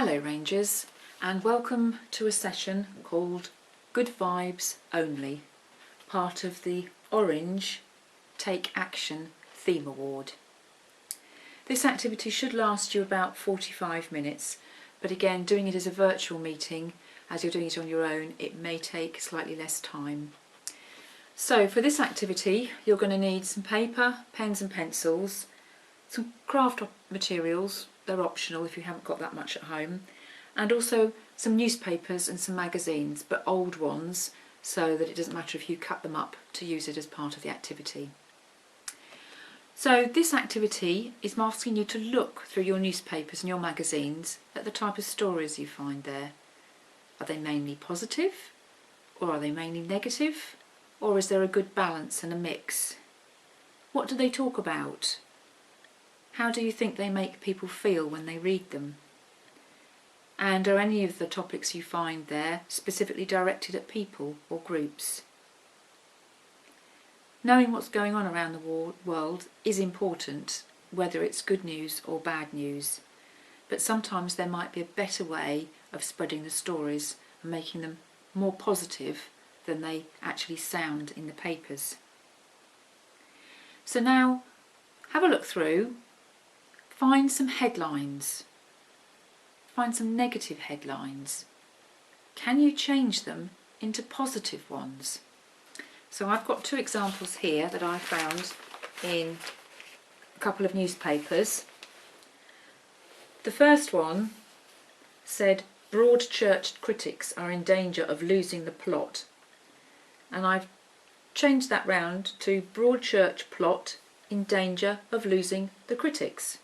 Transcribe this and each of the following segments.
Hello Rangers, and welcome to a session called Good Vibes Only, part of the Orange Take Action Theme Award. This activity should last you about 45 minutes, but again, doing it as a virtual meeting, as you're doing it on your own, it may take slightly less time. So for this activity, you're going to need some paper, pens and pencils, some craft materials, they're optional if you haven't got that much at home, and also some newspapers and some magazines, but old ones, so that it doesn't matter if you cut them up to use it as part of the activity. So this activity is asking you to look through your newspapers and your magazines at the type of stories you find there. Are they mainly positive, or are they mainly negative, or is there a good balance and a mix? What do they talk about? How do you think they make people feel when they read them? And are any of the topics you find there specifically directed at people or groups? Knowing what's going on around the world is important, whether it's good news or bad news. But sometimes there might be a better way of spreading the stories and making them more positive than they actually sound in the papers. So now, have a look through. Find some headlines. Find some negative headlines. Can you change them into positive ones? So I've got two examples here that I found in a couple of newspapers. The first one said, "Broad-churched critics are in danger of losing the plot." And I've changed that round to "Broad-church plot in danger of losing the critics."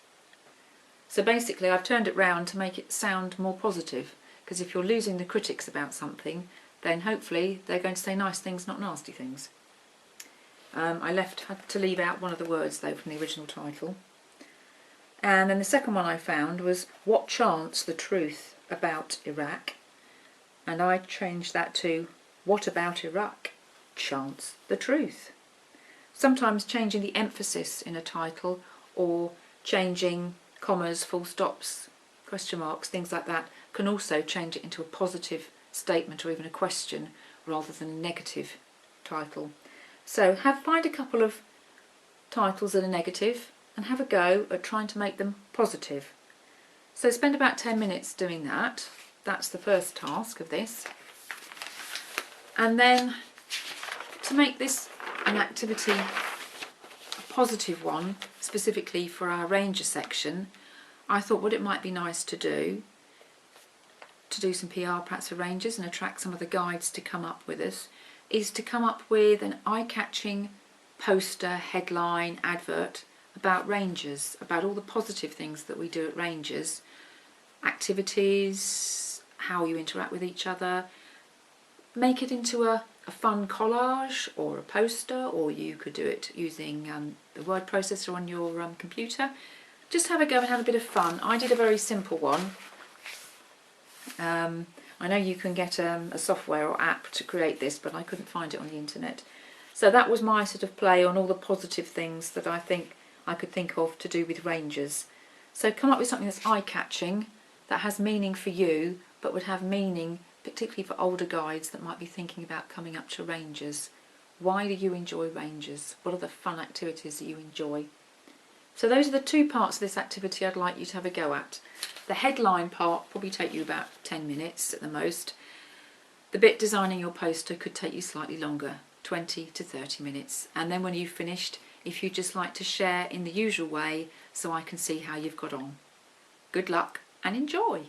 So basically I've turned it round to make it sound more positive, because if you're losing the critics about something, then hopefully they're going to say nice things, not nasty things. I had to leave out one of the words though from the original title. And then the second one I found was, "What chants the truth about Iraq?" And I changed that to, "What about Iraq chants the truth?" Sometimes changing the emphasis in a title, or changing commas, full stops, question marks, things like that, can also change it into a positive statement or even a question rather than a negative title. So find a couple of titles that are negative and have a go at trying to make them positive. So spend about 10 minutes doing that. That's the first task of this. And then to make this an activity, a positive one, specifically for our Ranger section, I thought what it might be nice to do some PR perhaps for Rangers and attract some of the guides to come up with us, is to come up with an eye-catching poster, headline, advert about Rangers, about all the positive things that we do at Rangers, activities, how you interact with each other. Make it into a fun collage or a poster, or you could do it using the word processor on your computer. Just have a go and have a bit of fun. I did a very simple one. I know you can get a software or app to create this, but I couldn't find it on the internet. So that was my sort of play on all the positive things that I think I could think of to do with Rangers. So come up with something that's eye-catching, that has meaning for you, but would have meaning particularly for older guides that might be thinking about coming up to Rangers. Why do you enjoy Rangers? What are the fun activities that you enjoy? So those are the two parts of this activity I'd like you to have a go at. The headline part probably take you about 10 minutes at the most. The bit designing your poster could take you slightly longer, 20 to 30 minutes. And then when you've finished, if you'd just like to share in the usual way so I can see how you've got on. Good luck and enjoy!